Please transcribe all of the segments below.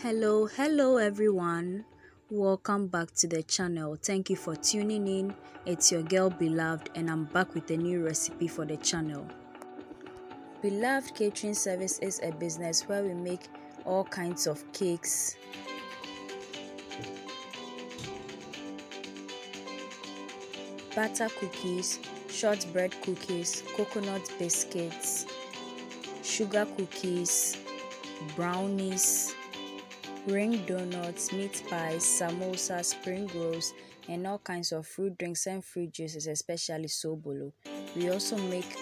Hello everyone. Welcome back to the channel. Thank you for tuning in. It's your girl Beloved and I'm back with a new recipe for the channel. Beloved Catering Service is a business where we make all kinds of cakes, butter cookies, shortbread cookies, coconut biscuits, sugar cookies, brownies, ring donuts, meat pies, samosas, spring rolls, and all kinds of fruit drinks and fruit juices, especially sobolo. We also make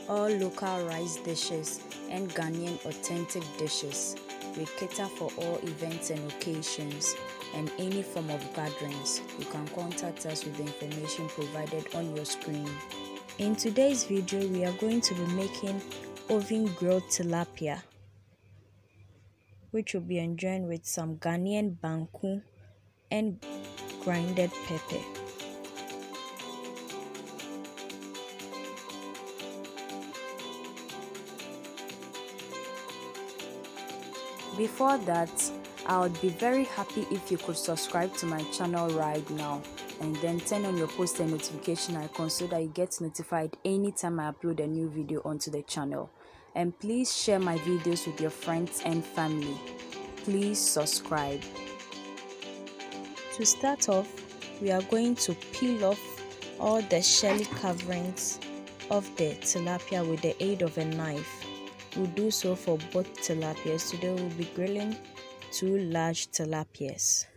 all local rice dishes and Ghanaian authentic dishes. We cater for all events and occasions and any form of gatherings. You can contact us with the information provided on your screen. In today's video, we are going to be making oven grilled tilapia, which will be enjoyed with some Ghanaian Banku and grinded pepper. Before that, I would be very happy if you could subscribe to my channel right now and then turn on your post and notification icon so that you get notified anytime I upload a new video onto the channel. And please share my videos with your friends and family. Please subscribe. To start off, we are going to peel off all the shelly coverings of the tilapia with the aid of a knife. We'll do so for both tilapias. Today we'll be grilling 2 large tilapias.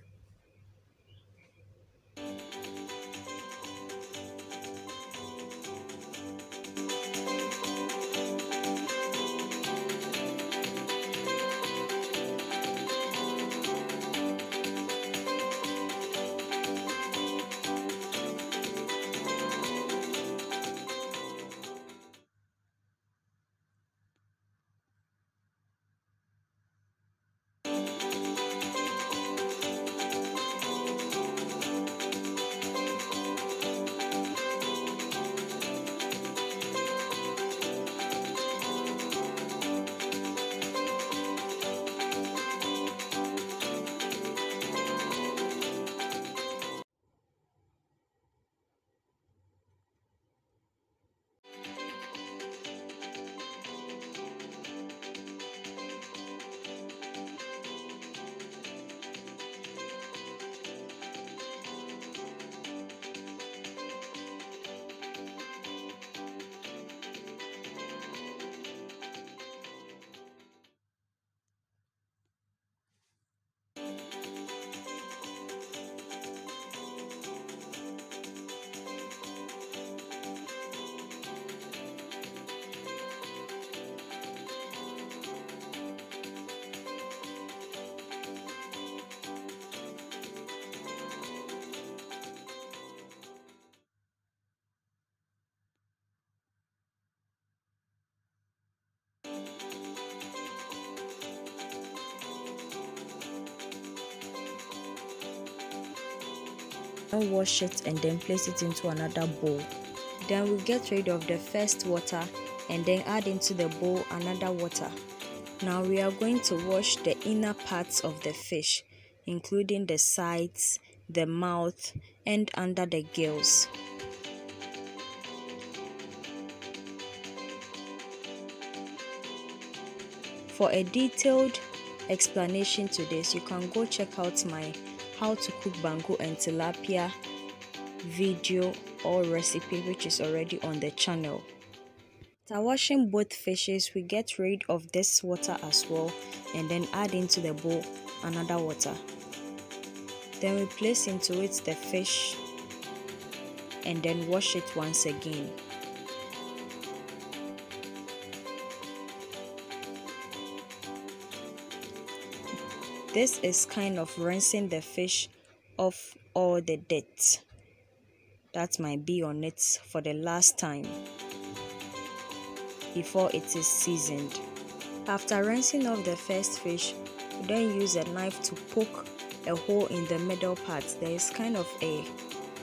And wash it and then place it into another bowl. Then we'll get rid of the first water and then add into the bowl another water. Now we are going to wash the inner parts of the fish, including the sides, the mouth, and under the gills. For a detailed explanation to this, you can go check out my how to cook Banku and tilapia video or recipe, which is already on the channel. After washing both fishes, we get rid of this water as well and then add into the bowl another water. Then we place into it the fish and then wash it once again. This is kind of rinsing the fish of all the dirt that might be on it for the last time before it is seasoned. After rinsing off the first fish, we then use a knife to poke a hole in the middle part. There is kind of a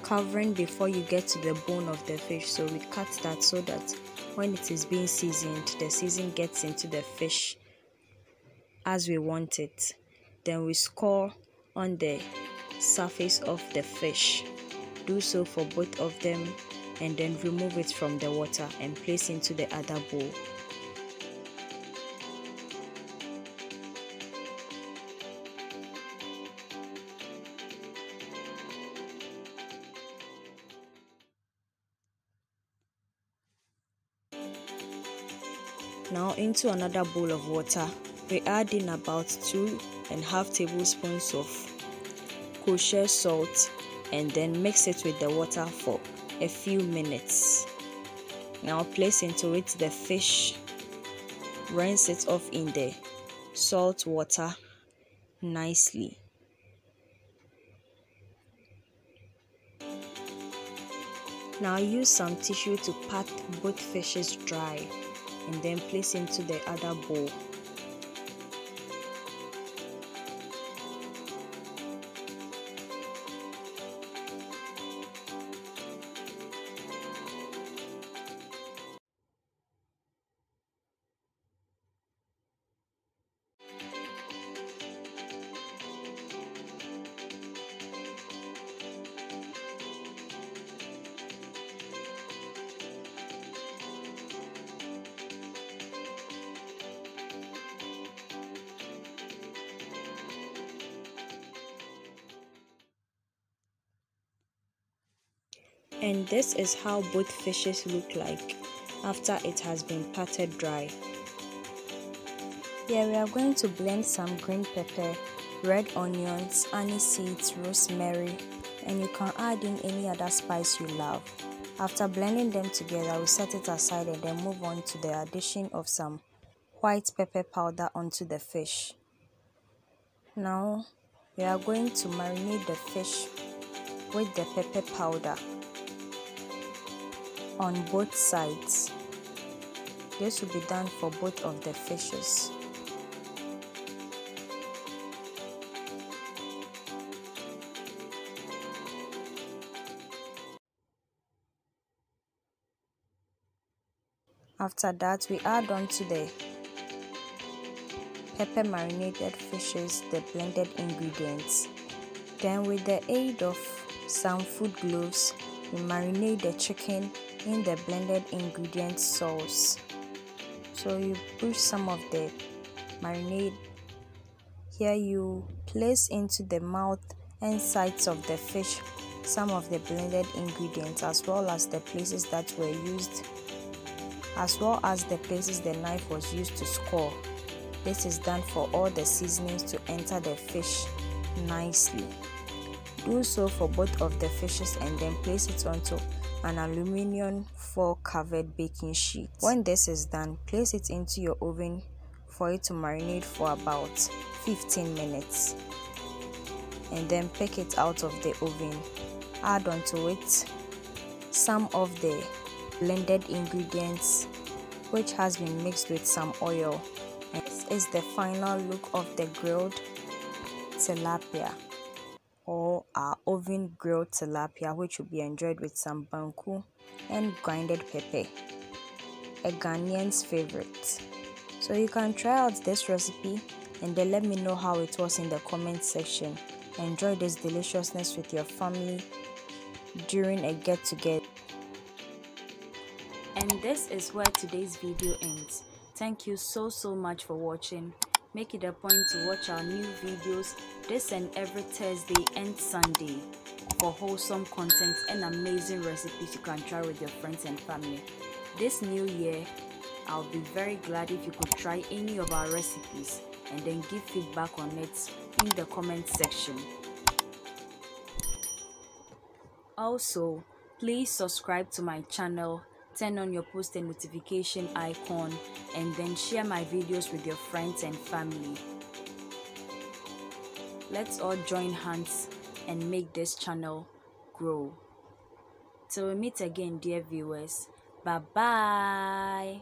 covering before you get to the bone of the fish, so we cut that so that when it is being seasoned, the season gets into the fish as we want it. Then we score on the surface of the fish. Do so for both of them, and then remove it from the water and place into the other bowl. Now into another bowl of water, we add in about 2.5 tablespoons of kosher salt, and then mix it with the water for a few minutes. Now place into it the fish, rinse it off in the salt water nicely. Now use some tissue to pat both fishes dry, and then place into the other bowl. And this is how both fishes look like after it has been patted dry. Here we are going to blend some green pepper, red onions, aniseed, rosemary, and you can add in any other spice you love. After blending them together, we set it aside and then move on to the addition of some white pepper powder onto the fish. Now we are going to marinate the fish with the pepper powder on both sides. This will be done for both of the fishes. After that, we add on to the pepper marinated fishes the blended ingredients. Then with the aid of some food gloves, we marinate the chicken in the blended ingredient sauce. So you push some of the marinade here, you place into the mouth and sides of the fish some of the blended ingredients, as well as the places that were used, as well as the places the knife was used to score. This is done for all the seasonings to enter the fish nicely. Do so for both of the fishes and then place it onto an aluminum foil covered baking sheet. When this is done, place it into your oven for it to marinate for about 15 minutes, and then pick it out of the oven. Add onto it some of the blended ingredients which has been mixed with some oil, and this is the final look of the grilled tilapia, or our oven grilled tilapia, which will be enjoyed with some banku and grinded pepper, a Ghanaian's favorite. So you can try out this recipe and then let me know how it was in the comment section. Enjoy this deliciousness with your family during a get-together. And this is where today's video ends. Thank you so much for watching. Make it a point to watch our new videos this and every Thursday and Sunday for wholesome content and amazing recipes you can try with your friends and family. This new year, I'll be very glad if you could try any of our recipes and then give feedback on it in the comment section. Also, please subscribe to my channel, turn on your post and notification icon, and then share my videos with your friends and family. Let's all join hands and make this channel grow. Till we meet again, dear viewers. Bye bye.